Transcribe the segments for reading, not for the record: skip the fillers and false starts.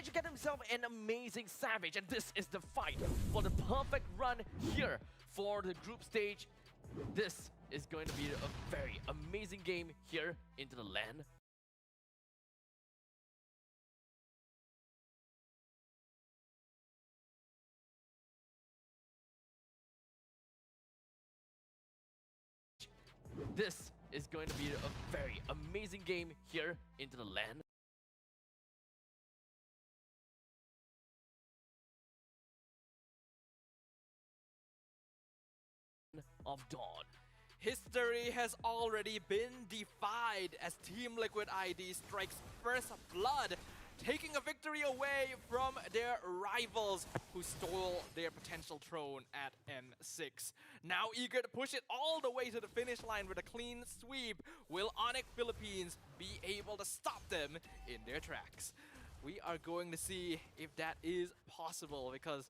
to get himself an amazing Savage, and this is the fight for the perfect run here for the group stage. This is going to be a very amazing game here into the land This is going to be a very amazing game here into the land of Dawn. History has already been defied as Team Liquid ID strikes first blood, taking a victory away from their rivals who stole their potential throne at N6. Now eager to push it all the way to the finish line with a clean sweep, will Onic Philippines be able to stop them in their tracks? We are going to see if that is possible because,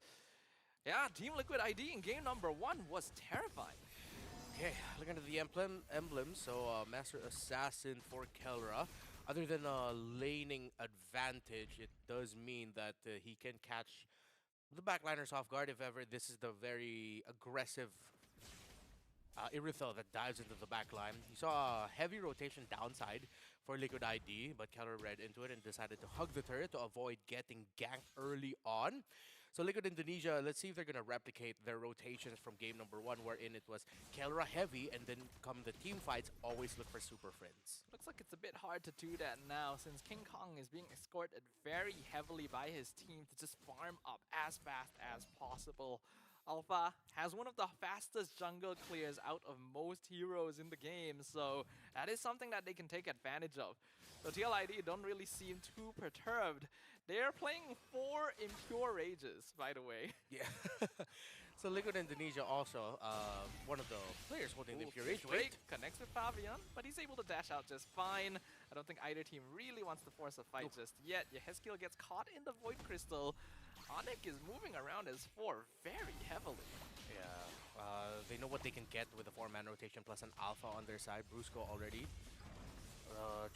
yeah, Team Liquid ID in game number 1 was terrifying. Okay, looking at the emblem, so Master Assassin for Kelra. Other than a laning advantage, it does mean that he can catch the backliners off guard if ever this is the very aggressive Irithel that dives into the backline. You saw a heavy rotation downside for Liquid ID, but Kelra read into it and decided to hug the turret to avoid getting ganked early on. So Liquid Indonesia, let's see if they're going to replicate their rotations from game number 1, wherein it was Kelra heavy, and then come the team fights, always look for super friends. Looks like it's a bit hard to do that now since King Kong is being escorted very heavily by his team to just farm up as fast as possible. Alpha has one of the fastest jungle clears out of most heroes in the game, so that is something that they can take advantage of. So TLID don't really seem too perturbed. They're playing 4 Impure Rages, by the way. Yeah. So Liquid Indonesia also, one of the players holding the Impure Rage. Drake connects with Fabian, but he's able to dash out just fine. I don't think either team really wants to force a fight just yet. Yehezkiel gets caught in the Void Crystal. Onic is moving around as 4 very heavily. Yeah, they know what they can get with a 4-man rotation plus an alpha on their side. Brusco already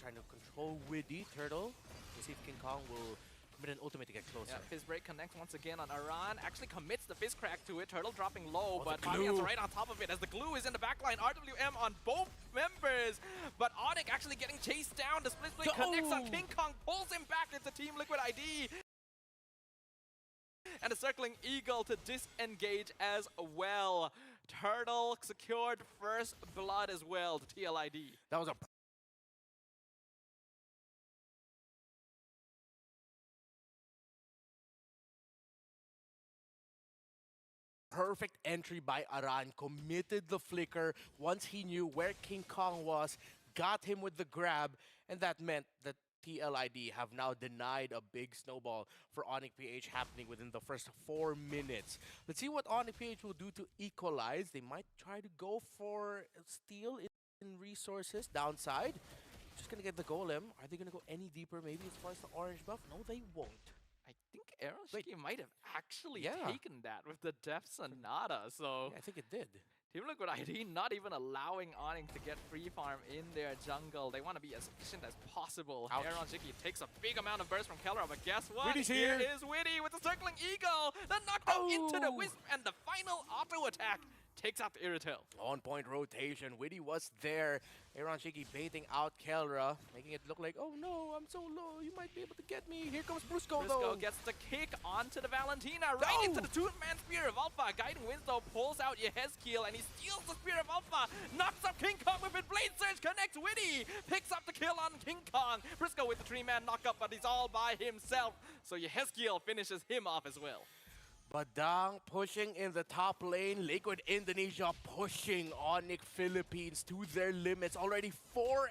trying to control Widdy Turtle. We'll see if King Kong will commit an ultimate to get closer. Yeah, Fizz Break connects once again on Aran. Actually commits the Fizz Crack to it. Turtle dropping low, but Fabian's right on top of it as the glue is in the backline. RWM on both members, but Onic actually getting chased down. The Split Blade connects on King Kong, pulls him back into Team Liquid ID. And a circling eagle to disengage as well. Turtle secured first blood as well to TLID. That was a perfect entry by Aran, committed the flicker once he knew where King Kong was, got him with the grab, and that meant that TLID have now denied a big snowball for Onic PH happening within the first 4 minutes. Let's see what Onic PH will do to equalize. They might try to go for steal in resources downside. Just gonna get the golem. Are they gonna go any deeper maybe as far as the orange buff? No, they won't. I think Aaron Shiki might have actually taken that with the Death Sonata, so... Yeah, I think it did. Team Liquid ID not even allowing Onic to get free farm in their jungle. They want to be as efficient as possible. Aaron Shiki takes a big amount of burst from Kelra, but guess what? Widdy's Here is Widdy with the circling eagle. The knockdown into the Wisp, and the final auto attack takes out the Irithel. On-point rotation. Widdy was there. Aaron Shiki baiting out Kelra, making it look like, oh no, I'm so low, you might be able to get me. Here comes Brusco though. Brusco gets the kick onto the Valentina, right into the 2-man Spear of Alpha. Guiding Winds though pulls out Yehezkiel, and he steals the Spear of Alpha. Knocks up King Kong with it. Blade Surge connects Widdy. Picks up the kill on King Kong. Brusco with the 3-man knockup, but he's all by himself. So Yehezkiel finishes him off as well. Badang pushing in the top lane. Liquid Indonesia pushing Onic Philippines to their limits. Already 4-0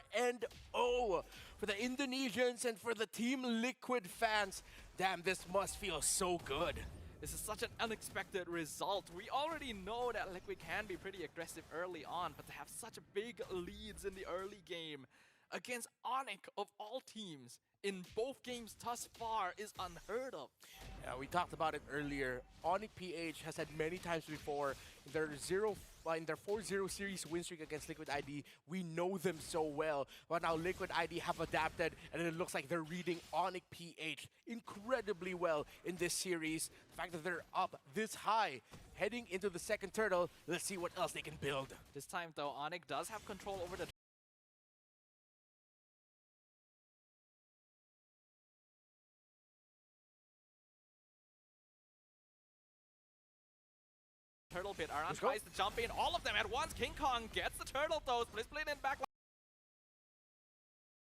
for the Indonesians and for the Team Liquid fans. Damn, this must feel so good. This is such an unexpected result. We already know that Liquid can be pretty aggressive early on, but to have such big leads in the early game, against Onic of all teams in both games thus far is unheard of. Yeah, we talked about it earlier. Onic PH has had many times before in their 4-0 series win streak against Liquid ID. We know them so well, but now Liquid ID have adapted, and it looks like they're reading Onic PH incredibly well in this series. The fact that they're up this high, heading into the second turtle, let's see what else they can build. This time though, Onic does have control over the turtle pit. Aran tries to jump in all of them at once. King Kong gets the turtle though. Split in back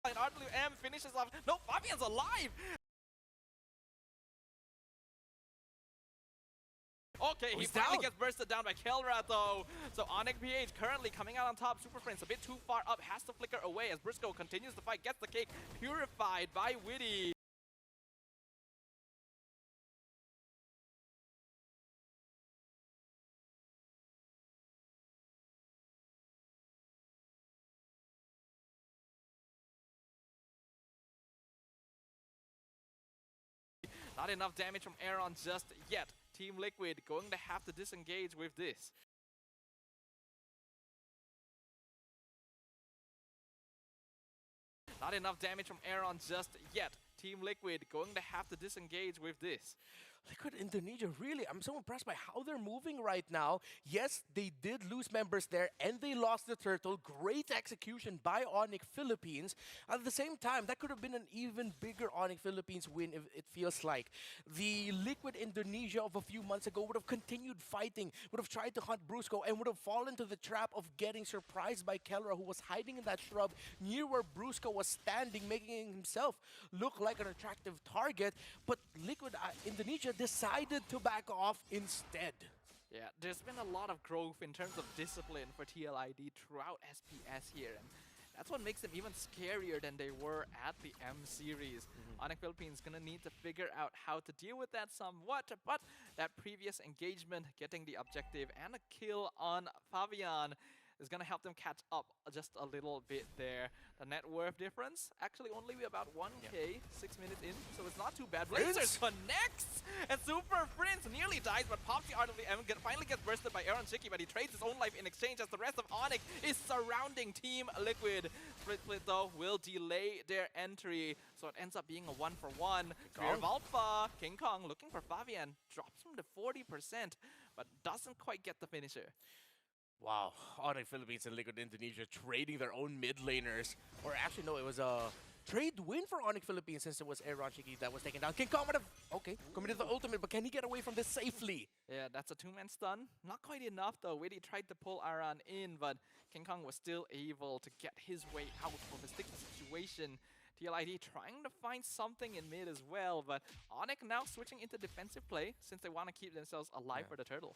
line. RWM finishes off. No, Fabian's alive! Okay, he finally gets bursted down by Kelra though. So Onic PH currently coming out on top. Super Prince a bit too far up, has to flicker away as Briscoe continues the fight, gets the cake purified by Witty. Not enough damage from Aaron just yet. Team Liquid going to have to disengage with this. Not enough damage from Aaron just yet. Team Liquid going to have to disengage with this. Liquid Indonesia, really, I'm so impressed by how they're moving right now. Yes, they did lose members there, and they lost the turtle. Great execution by Onic Philippines. At the same time, that could have been an even bigger Onic Philippines win, if it feels like. The Liquid Indonesia of a few months ago would have continued fighting, would have tried to hunt Brusco, and would have fallen to the trap of getting surprised by Kelra, who was hiding in that shrub near where Brusco was standing, making himself look like an attractive target. But Liquid Indonesia decided to back off instead. Yeah, there's been a lot of growth in terms of discipline for TLID throughout SPS here, and that's what makes them even scarier than they were at the M series. Onic Philippines gonna need to figure out how to deal with that somewhat, but that previous engagement, getting the objective and a kill on Fabian, is going to help them catch up just a little bit there. The net worth difference actually only be about 1k, 6 minutes in, so it's not too bad. Blazers connects, and Super Prince nearly dies, but pops the RWM, finally gets bursted by Aaron Shiki, but he trades his own life in exchange as the rest of Onic is surrounding Team Liquid. Split though will delay their entry, so it ends up being a 1-for-1. Clear Valpa, King Kong looking for Fabian, drops him to 40%, but doesn't quite get the finisher. Wow, Onic Philippines and Liquid Indonesia trading their own mid laners. Or actually, no, it was a trade win for Onic Philippines since it was Aaron Shiki that was taken down. King Kong would have, okay, committed the ultimate, but can he get away from this safely? Yeah, that's a two-man stun. Not quite enough though. Witty tried to pull Aran in, but King Kong was still able to get his way out of a sticky situation. TLID trying to find something in mid as well, but Onic now switching into defensive play since they want to keep themselves alive for the turtle.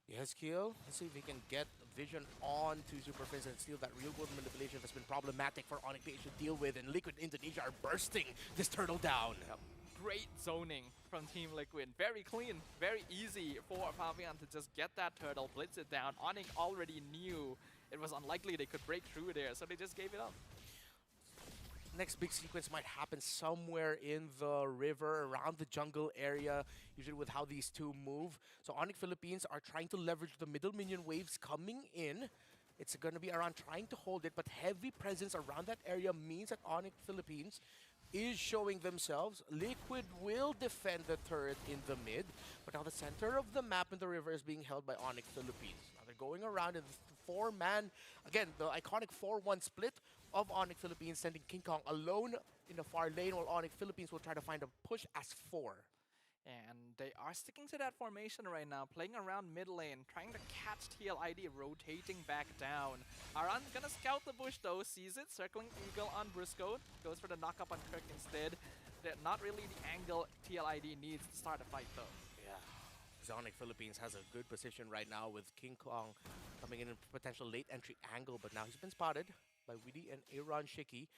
Yes, Kiel. Let's see if we can get vision on to Super Prince and steal that real-world manipulation that's been problematic for Onic PH to deal with, and Liquid Indonesia are bursting this turtle down. Yep. Great zoning from Team Liquid. Very clean, very easy for Fabian to just get that turtle, blitz it down. Onic already knew it was unlikely they could break through there, so they just gave it up. Next big sequence might happen somewhere in the river, around the jungle area, usually with how these two move. So Onic Philippines are trying to leverage the middle minion waves coming in. It's going to be around trying to hold it, but heavy presence around that area means that Onic Philippines is showing themselves. Liquid will defend the turret in the mid, but now the center of the map in the river is being held by Onic Philippines. Now they're going around in the four-man, again, the iconic 4-1 split of Onic Philippines, sending King Kong alone in the far lane, while Onic Philippines will try to find a push as 4. And they are sticking to that formation right now, playing around mid lane, trying to catch TLID, rotating back down. Aran gonna scout the bush though, sees it, circling Eagle on Briscoe, goes for the knock-up on Kirk instead. They're not really the angle TLID needs to start a fight though. Yeah, Onic Philippines has a good position right now with King Kong coming in a potential late entry angle, but now he's been spotted by Witty and Aaron Shiki.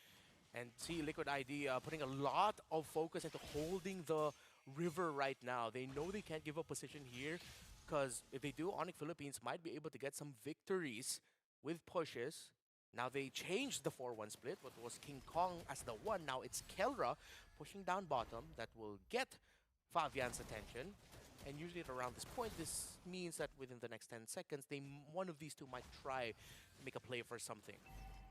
And see Liquid ID putting a lot of focus into holding the river right now. They know they can't give up position here, because if they do, Onic Philippines might be able to get some victories with pushes Now they changed the 4-1 split. What was King Kong as the 1, now it's Kelra pushing down bottom. That will get Fabian's attention. And usually at around this point, this means that within the next 10 seconds, one of these two might try to make a play for something.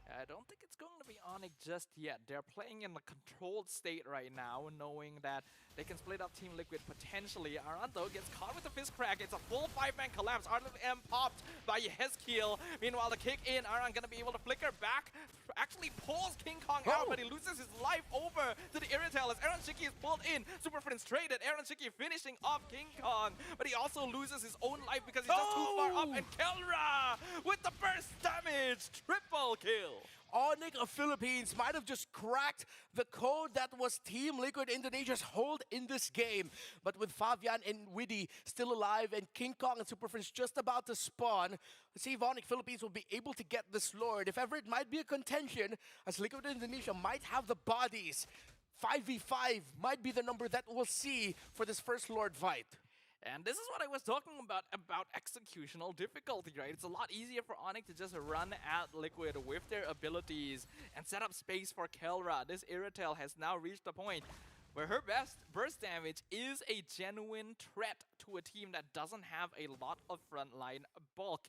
I don't think it's going to be Onic just yet. They're playing in a controlled state right now, knowing that they can split up Team Liquid potentially. Aranto gets caught with the fist crack. It's a full 5-man collapse. M popped by Hezkiel. Meanwhile, the kick in. Aran gonna be able to flicker back. Actually pulls King Kong out, but he loses his life over to the Irritel as Aaron Shiki is pulled in. Super Friends traded. Aaron Shiki finishing off King Kong, but he also loses his own life because he's just too far up. And Kelra with the burst damage. Triple kill. Onic of Philippines might have just cracked the code that was Team Liquid Indonesia's hold in this game. But with Fabian and Widdy still alive and King Kong and Super Friends just about to spawn, let's see if Onic Philippines will be able to get this Lord. If ever it might be a contention, as Liquid Indonesia might have the bodies. 5v5 might be the number that we'll see for this first Lord fight. And this is what I was talking about executional difficulty, right? It's a lot easier for Onic to just run at Liquid with their abilities and set up space for Kelra. This Irritel has now reached a point where her best burst damage is a genuine threat to a team that doesn't have a lot of frontline bulk.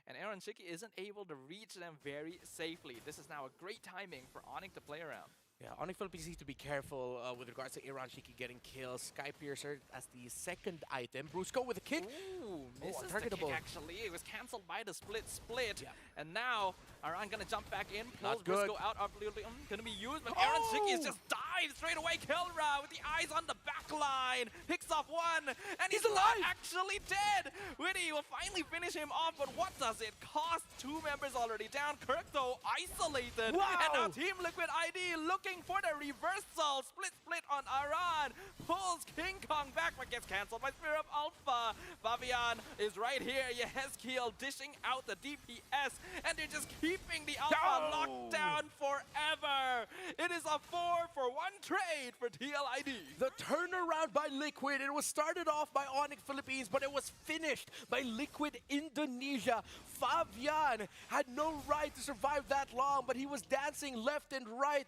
And Aaron Shiki isn't able to reach them very safely. This is now a great timing for Onic to play around. Yeah, Onic Philippines needs to be careful with regards to Aaron Shiki getting kills. Sky Piercer as the second item. Brusco with a kick. Ooh, misses the kick actually. It was cancelled by the split. Yeah. And now Aran gonna jump back in, pulls Brusco out. Gonna be used, but Aaron Shiki is just dives straight away. Kelra with the eyes on the back line. Picks off one, and he's alive. Not actually dead. Widdy will finally finish him off, but what does it cost? 2 members already down. Kirk though isolated. Wow. And now Team Liquid ID looking for the reversal. Split on Aran. Pulls King Kong back, but gets cancelled by Spear of Alpha. Fabian is right here. Yehezkiel dishing out the DPS, and they're just keeping the Alpha locked down forever. It is a 4-for-1 trade for TLID. The turnaround by Liquid. It was started off by Onic Philippines, but it was finished by Liquid Indonesia. Fabian had no right to survive that long, but he was dancing left and right.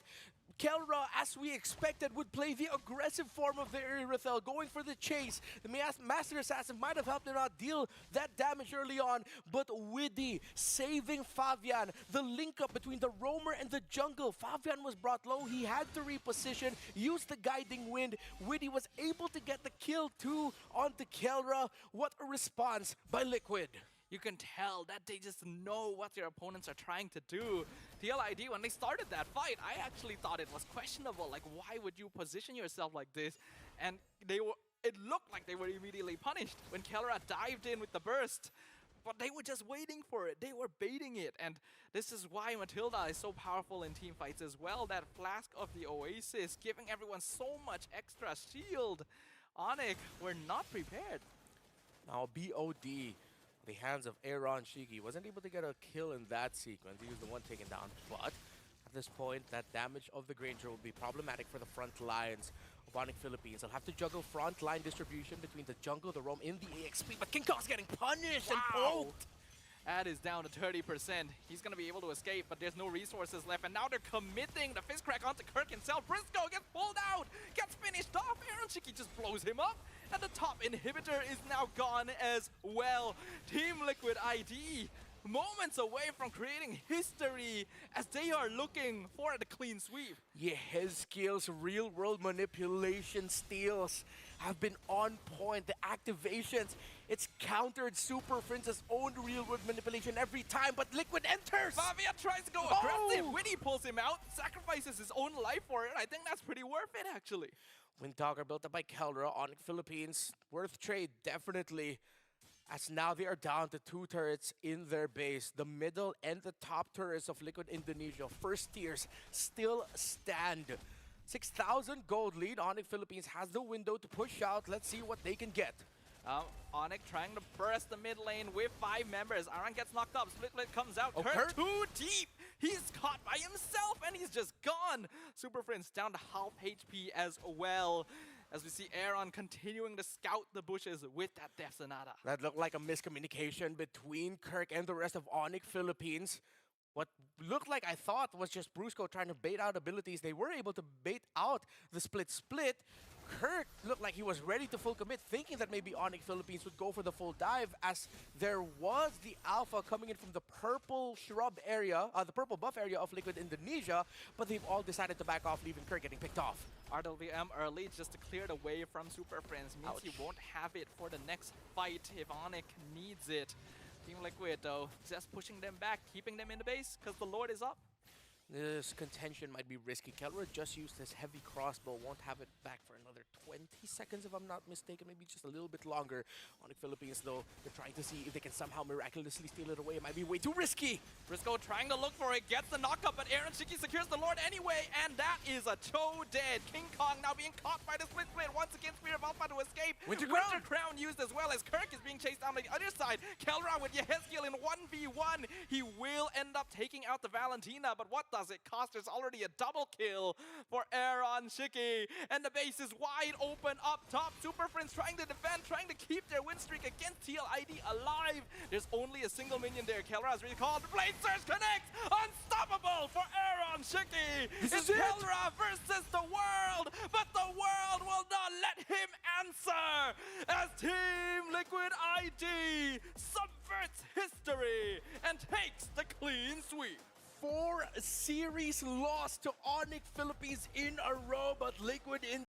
Kelra, as we expected, would play the aggressive form of the Irithel, going for the chase. The Master Assassin might have helped him out deal that damage early on, but Widdy saving Fabian. The link up between the roamer and the jungle. Fabian was brought low. He had to reposition, use the guiding wind. Widdy was able to get the kill too onto Kelra. What a response by Liquid. You can tell that they just know what their opponents are trying to do. TLID, when they started that fight, I actually thought it was questionable. Like, why would you position yourself like this? And it looked like they were immediately punished when Kelra dived in with the burst. But they were just waiting for it. They were baiting it. And this is why Matilda is so powerful in team fights as well. That Flask of the Oasis, giving everyone so much extra shield. Onic were not prepared. Now, BOD. The hands of Aaron Shiki wasn't able to get a kill in that sequence. He was the one taken down, but at this point, that damage of the Granger will be problematic for the front lines of Onic Philippines. They'll have to juggle front line distribution between the jungle, the roam, in the EXP, but King Kong's getting punished and poked. That is down to 30%. He's going to be able to escape, but there's no resources left. And now they're committing the fist crack onto Kirk himself. Briscoe gets pulled out, gets finished off. Aaron Shiki just blows him up. And the top inhibitor is now gone as well. Team Liquid ID, moments away from creating history as they are looking for the clean sweep. Yeah, Hezkiel's real-world manipulation steals have been on point. The activations, it's countered Super Friends' own real-world manipulation every time, but Liquid enters! Fabian tries to go aggressive. Widdy pulls him out, sacrifices his own life for it. I think that's pretty worth it, actually. Windtalker built up by Kelra, Onic Philippines. Worth trade, definitely. As now they are down to 2 turrets in their base. The middle and the top turrets of Liquid Indonesia, first tiers, still stand. 6,000 gold lead. Onic Philippines has the window to push out. Let's see what they can get. Onic trying to burst the mid lane with 5 members. Aran gets knocked up. Split comes out. Kirk too deep. He's caught by himself and he's just gone. Super Friends down to half HP as well. As we see Aaron continuing to scout the bushes with that Death Sonata. That looked like a miscommunication between Kirk and the rest of Onic Philippines. what looked like I thought was just Brusco trying to bait out abilities. They were able to bait out the split. Kirk looked like he was ready to full commit, thinking that maybe Onic Philippines would go for the full dive, as there was the alpha coming in from the purple shrub area, the purple buff area of Liquid Indonesia, but they've all decided to back off, leaving Kirk getting picked off. RWM early just to clear the way from Super Friends means Ouch. he won't have it for the next fight if Onic needs it. Team Liquid though, just pushing them back, keeping them in the base because the Lord is up. This contention might be risky. Kelra just used his heavy crossbow, won't have it back for another 20 seconds if I'm not mistaken, maybe just a little bit longer. Onic Philippines though, they're trying to see if they can somehow miraculously steal it away. It might be way too risky. Briscoe trying to look for it, gets the knockup, but Aaron Shiki secures the Lord anyway, and that is a toe dead. King Kong now being caught by the split. Once again, Spirit of Alpha to escape. Winter Crown used as well as Kirk is being chased down the other side. Kelra with Yehezkiel in 1v1. He will end up taking out the Valentina, but what does it cost? There's already a double kill for Aaron Shiki, and the base is wide open up top. Super Friends trying to defend, trying to keep their win streak against TLID alive. There's only a single minion there. Kelra has recalled. Blade Surge connects! Unstoppable for Aaron Shiki! It's Kelra versus the world, but the world will not let him answer as Team Liquid ID subverts history and takes the clean sweep. 4 series lost to Onic Philippines in a row, but Liquid in